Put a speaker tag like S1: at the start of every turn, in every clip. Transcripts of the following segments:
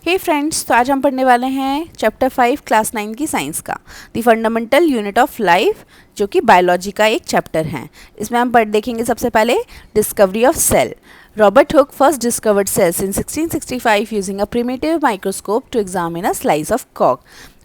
S1: हे friends, तो आज हम पढ़ने वाले हैं चैप्टर 5 क्लास 9 की साइंस का the fundamental unit of life, जो कि बायोलॉजी का एक चैप्टर है। इसमें हम देखेंगे सबसे पहले discovery of cell. Robert Hooke first discovered cells in 1665 using a primitive microscope to examine a slice of cork.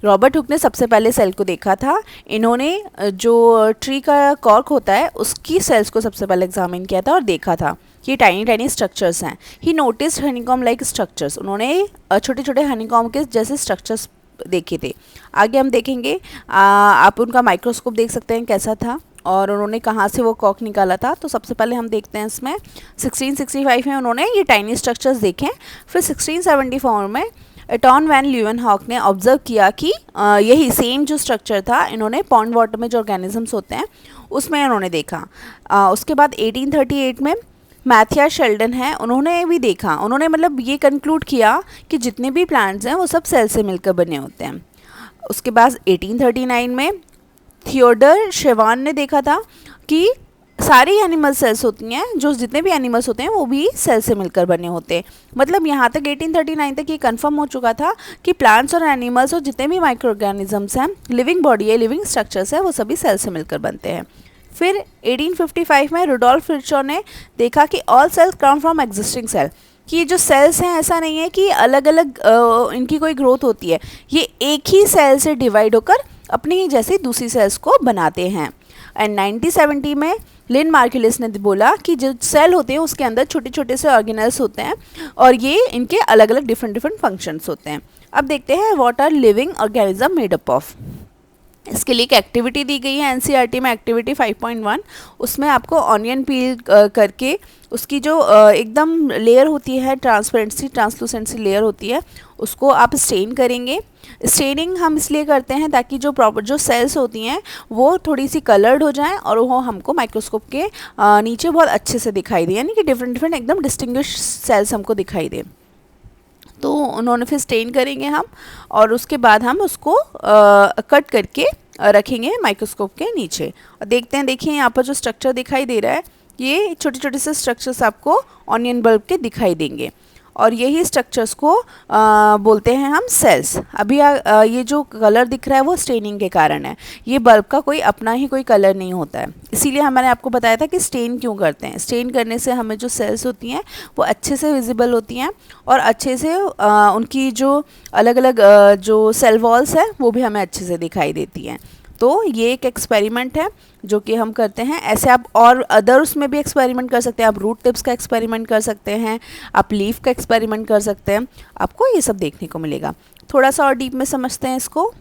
S1: Robert Hooke ने सबसे पहले सेल को देखा था। इन्होंने जो ट्री का कॉर्क होता है उसकी सेल्स को सबसे पहले एग्जामिन किया था और देखा था ये टाइनी टाइनी स्ट्रक्चर्स हैं। ही नोटिस्ड हनीकॉम लाइक स्ट्रक्चर्स। उन्होंने छोटे छोटे हनीकॉम के जैसे स्ट्रक्चर्स देखे थे। आगे हम देखेंगे, आप उनका माइक्रोस्कोप देख सकते हैं कैसा था और उन्होंने कहाँ से वो कॉर्क निकाला था। तो सबसे पहले हम देखते हैं इसमें 1665 में उन्होंने ये टाइनी स्ट्रक्चर्स देखे। फिर 1674 में एटॉन वैन ल्यूवेनहॉक ने ऑब्जर्व किया कि यही सेम जो स्ट्रक्चर था इन्होंने पॉन्ड वाटर में जो ऑर्गेनिजम्स होते हैं उसमें इन्होंने देखा। उसके बाद 1838 में मैथिया शेल्डन है, उन्होंने भी देखा। उन्होंने मतलब ये कंक्लूड किया कि जितने भी प्लांट्स हैं वो सब सेल से मिलकर बने होते हैं। उसके बाद 1839 में थियोडर शेवान ने देखा था कि सारी एनिमल सेल्स होती हैं, जो जितने भी एनिमल्स होते हैं वो भी सेल से मिलकर बने होते हैं। मतलब यहाँ तक 1839 तक ये कंफर्म हो चुका था कि प्लांट्स और एनिमल्स और जितने भी माइक्रो ऑर्गेनिजम्स हैं, लिविंग बॉडी है, लिविंग स्ट्रक्चर्स है, वो सभी सेल से मिलकर बनते हैं। फिर 1855 में रुडोल्फ विर्चो ने देखा कि all cells come from existing cell, कि जो सेल्स हैं ऐसा नहीं है कि अलग अलग इनकी कोई ग्रोथ होती है, ये एक ही सेल से डिवाइड होकर अपनी ही जैसी दूसरी सेल्स को बनाते हैं। एंड 1970 में लिन मार्कुलिस ने बोला कि जो सेल होते हैं उसके अंदर छोटे छोटे से ऑर्गेनेल्स होते हैं और ये इनके अलग अलग डिफरेंट फंक्शंस होते हैं। अब देखते हैं what are living organism made up of. इसके लिए एक एक्टिविटी दी गई है एनसीईआरटी में, एक्टिविटी 5.1। उसमें आपको ऑनियन पील करके उसकी जो एकदम लेयर होती है, ट्रांसलूसेंसी लेयर होती है, उसको आप स्टेन करेंगे। स्टेनिंग हम इसलिए करते हैं ताकि जो प्रॉपर जो सेल्स होती हैं वो थोड़ी सी कलर्ड हो जाएं और वो हमको माइक्रोस्कोप के नीचे बहुत अच्छे से दिखाई दे, यानी कि डिफरेंट एकदम डिस्टिंग्विश सेल्स हमको दिखाई दे। तो उन्होंने फिर स्टेन करेंगे हम और उसके बाद हम उसको कट करके रखेंगे माइक्रोस्कोप के नीचे और देखते हैं। देखिए यहाँ पर जो स्ट्रक्चर दिखाई दे रहा है, ये छोटे छोटे से स्ट्रक्चर्स आपको ऑनियन बल्ब के दिखाई देंगे और यही स्ट्रक्चर्स को बोलते हैं हम सेल्स। अभी ये जो कलर दिख रहा है वो स्टेनिंग के कारण है। ये बल्ब का कोई अपना ही कोई कलर नहीं होता है, इसीलिए मैंने आपको बताया था कि स्टेन क्यों करते हैं। स्टेन करने से हमें जो सेल्स होती हैं वो अच्छे से विजिबल होती हैं और अच्छे से उनकी जो अलग अलग जो सेल वॉल्स हैं वो भी हमें अच्छे से दिखाई देती हैं। तो ये एक एक्सपेरिमेंट है जो कि हम करते हैं। ऐसे आप और अदर्स में भी एक्सपेरिमेंट कर सकते हैं। आप रूट टिप्स का एक्सपेरिमेंट कर सकते हैं, आप लीफ का एक्सपेरिमेंट कर सकते हैं, आपको ये सब देखने को मिलेगा। थोड़ा सा और डीप में समझते हैं इसको।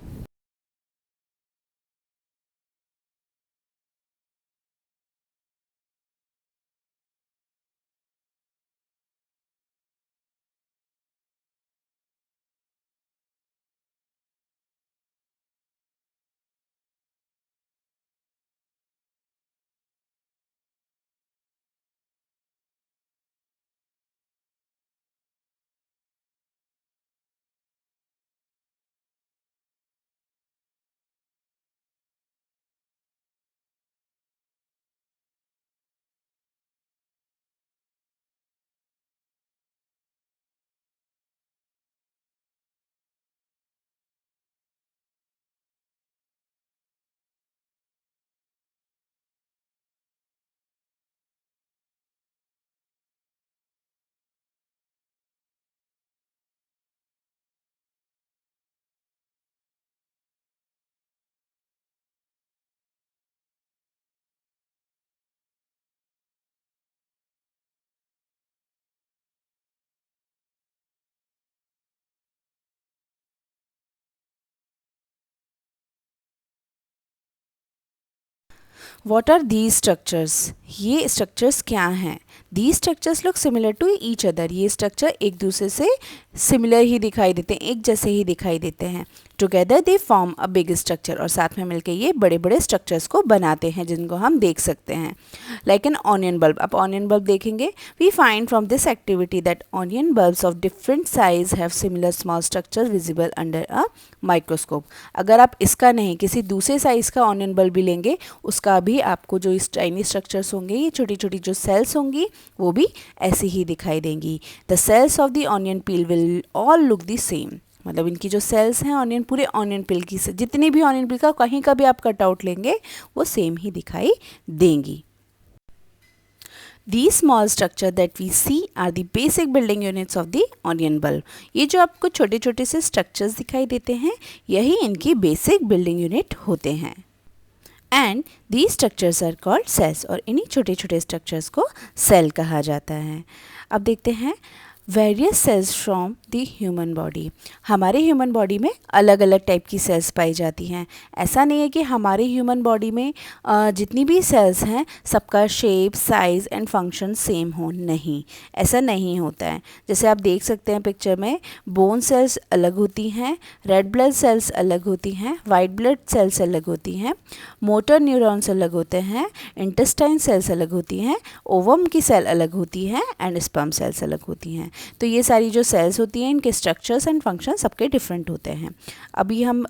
S1: What are these structures? ये स्ट्रक्चर्स क्या हैं? These structures look similar to each other. ये स्ट्रक्चर एक दूसरे से सिमिलर ही दिखाई देते हैं, एक जैसे ही दिखाई देते हैं। Together they form a big structure, और साथ में मिलकर ये बड़े बड़े स्ट्रक्चर्स को बनाते हैं जिनको हम देख सकते हैं। Like an onion bulb. आप ऑनियन बल्ब देखेंगे। We find from this activity that onion bulbs of different size have similar small structure visible under a microscope. अगर आप इसका नहीं किसी दूसरे साइज़ का ऑनियन बल्ब भी लेंगे, उसका भी आपको जो इस टाइनी स्ट्रक्चर्स होंगे, ये छोटी छोटी जो सेल्स होंगी देंगी वो भी ऐसी ही दिखाई देंगी। The cells of the onion peel will all look the same, मतलब इनकी जो सेल्स हैं ऑनियन, पूरे ऑनियन पील की जितनी भी ऑनियन पील का कहीं का भी आप कटआउट लेंगे वो सेम ही दिखाई देंगी। These small structure that we see are the basic building units of the onion bulb. ये जो आपको छोटे छोटे से स्ट्रक्चर्स दिखाई देते हैं यही इनकी बेसिक बिल्डिंग यूनिट होते हैं। And these structures are called cells, और इन्हीं छोटे छोटे स्ट्रक्चर्स को सेल कहा जाता है। अब देखते हैं various cells from the human body. हमारे ह्यूमन बॉडी में अलग अलग टाइप की सेल्स पाई जाती हैं। ऐसा नहीं है कि हमारे ह्यूमन बॉडी में जितनी भी सेल्स हैं सबका shape, size and function same हो, नहीं, ऐसा नहीं होता है। जैसे आप देख सकते हैं पिक्चर में, बोन सेल्स अलग होती हैं, रेड ब्लड सेल्स अलग होती हैं, वाइट ब्लड सेल्स अलग होती हैं, मोटर न्यूरॉन्स अलग होते हैं, इंटेस्टाइन सेल्स अलग होती हैं, ओवम की सेल अलग होती है एंड स्पर्म सेल्स अलग होती हैं। तो ये सारी जो सेल्स होती हैं इनके स्ट्रक्चर्स एंड फंक्शन सबके डिफरेंट होते हैं। अभी हम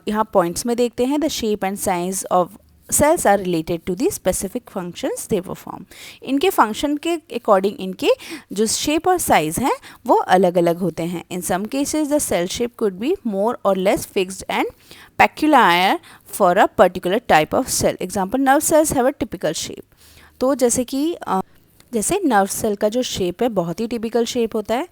S1: यहाँ पॉइंट्स में देखते हैं the shape and size of cells are related to the specific functions they perform. इनके फंक्शन के अकॉर्डिंग इनके जो शेप और साइज हैं वो अलग अलग होते हैं। In some cases the cell shape could be more or less fixed and peculiar for a particular type of cell. Example, nerve cells have a typical shape. तो जैसे नर्व सेल का जो शेप है बहुत ही टिपिकल शेप होता है।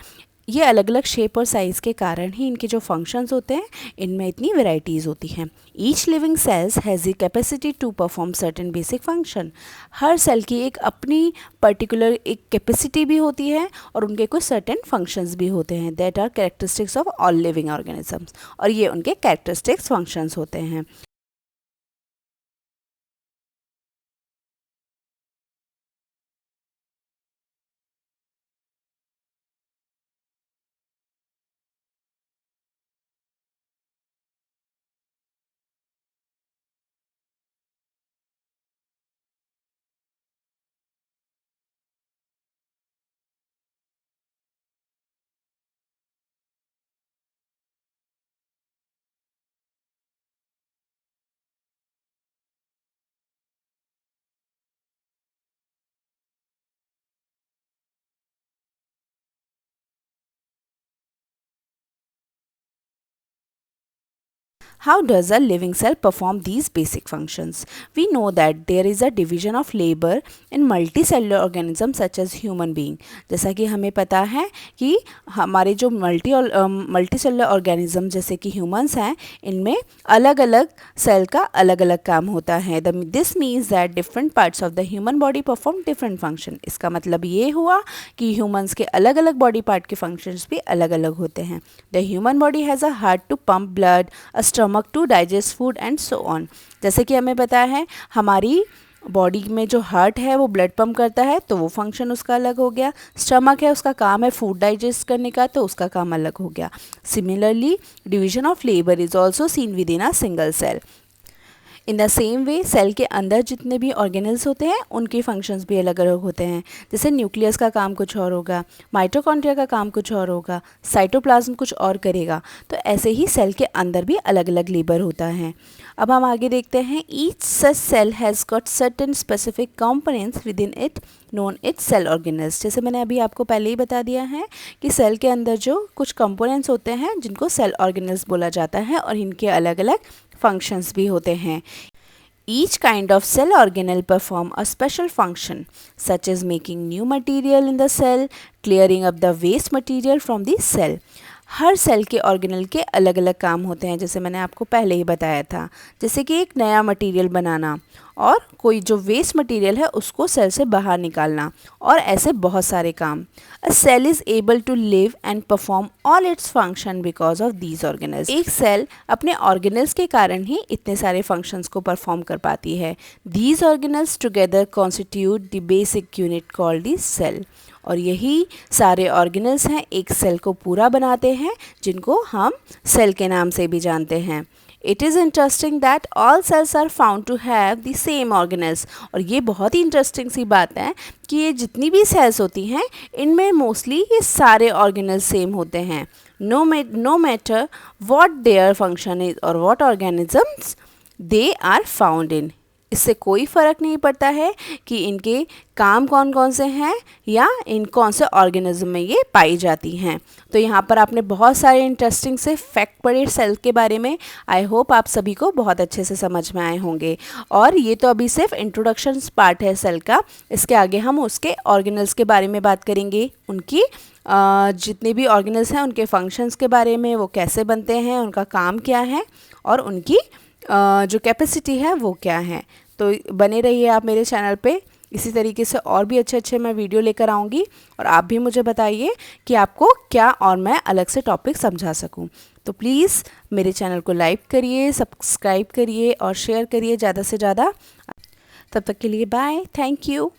S1: ये अलग अलग शेप और साइज़ के कारण ही इनके जो फंक्शंस होते हैं इनमें इतनी वेराइटीज़ होती हैं। Each living cells has the capacity to perform certain basic function. हर सेल की एक अपनी पर्टिकुलर एक कैपेसिटी भी होती है और उनके कुछ सर्टेन फंक्शंस भी होते हैं। That are characteristics of all living organisms, और ये उनके कैरेक्टरिस्टिक्स फंक्शंस होते हैं। How does a living cell perform these basic functions? We know that there is a division of labor in multicellular organisms such as human being. जैसा कि हमें पता है कि हमारे जो मल्टीसेलुलर ऑर्गेनिज्म जैसे कि ह्यूमंस हैं इनमें अलग अलग सेल का अलग अलग काम होता है। This means that different parts of the human body perform different function. इसका मतलब ये हुआ कि ह्यूमंस के अलग अलग बॉडी पार्ट के फंक्शंस भी अलग अलग होते हैं। The human body has a heart to pump blood, a stomach to digest food and so on. जैसे कि हमें पता है हमारी बॉडी में जो हार्ट है वो ब्लड पंप करता है तो वो फंक्शन उसका अलग हो गया। स्टमक है उसका काम है फूड डाइजेस्ट करने का तो उसका काम अलग हो गया। Similarly division of labour is also seen within a single cell. In the same way cell के अंदर जितने भी ऑर्गेनल्स होते हैं उनके फंक्शंस भी अलग अलग होते हैं। जैसे न्यूक्लियस का काम कुछ और होगा, माइटोकॉन्ड्रिया का काम कुछ और होगा, साइटोप्लाज्म कुछ और करेगा। तो ऐसे ही सेल के अंदर भी अलग अलग लेबर होता है। अब हम आगे देखते हैं each such cell has got certain specific components within it known its cell organelles. जैसे मैंने अभी आपको पहले ही बता दिया है कि सेल के अंदर जो कुछ कंपोनेंट्स होते हैं जिनको सेल ऑर्गेनल्स बोला जाता है और इनके अलग अलग functions भी होते हैं। Each kind of cell organelle perform a special function such as making new material in the cell, clearing up the waste material from the cell. हर सेल के ऑर्गेनल के अलग अलग काम होते हैं जैसे मैंने आपको पहले ही बताया था। जैसे कि एक नया मटेरियल बनाना और कोई जो वेस्ट मटेरियल है उसको सेल से बाहर निकालना और ऐसे बहुत सारे काम। A cell is able to live and perform all its function because of these organelles. एक सेल अपने ऑर्गेनल्स के कारण ही इतने सारे फंक्शंस को परफॉर्म कर पाती है। These organelles together constitute the basic unit called the cell. और यही सारे ऑर्गेनल्स हैं एक सेल को पूरा बनाते हैं जिनको हम सेल के नाम से भी जानते हैं। It is interesting that all cells are found to have the same organelles. और ये बहुत ही इंटरेस्टिंग सी बात है कि ये जितनी भी सेल्स होती हैं इनमें मोस्टली ये सारे ऑर्गेनल्स सेम होते हैं। No matter what their function is और what organisms they are found in. इससे कोई फ़र्क नहीं पड़ता है कि इनके काम कौन कौन से हैं या इन कौन से ऑर्गेनिज्म में ये पाई जाती हैं। तो यहाँ पर आपने बहुत सारे इंटरेस्टिंग से फैक्ट पढ़े सेल के बारे में। आई होप आप सभी को बहुत अच्छे से समझ में आए होंगे। और ये तो अभी सिर्फ इंट्रोडक्शन पार्ट है सेल का। इसके आगे हम उसके ऑर्गेनल्स के बारे में बात करेंगे, उनकी जितने भी ऑर्गेनल्स हैं उनके फंक्शंस के बारे में, वो कैसे बनते हैं, उनका काम क्या है और उनकी जो कैपेसिटी है वो क्या है। तो बने रहिए आप मेरे चैनल पे, इसी तरीके से और भी अच्छे अच्छे मैं वीडियो लेकर आऊँगी। और आप भी मुझे बताइए कि आपको क्या और मैं अलग से टॉपिक समझा सकूँ। तो प्लीज़ मेरे चैनल को लाइक करिए, सब्सक्राइब करिए और शेयर करिए ज़्यादा से ज़्यादा। तब तक के लिए बाय, थैंक यू।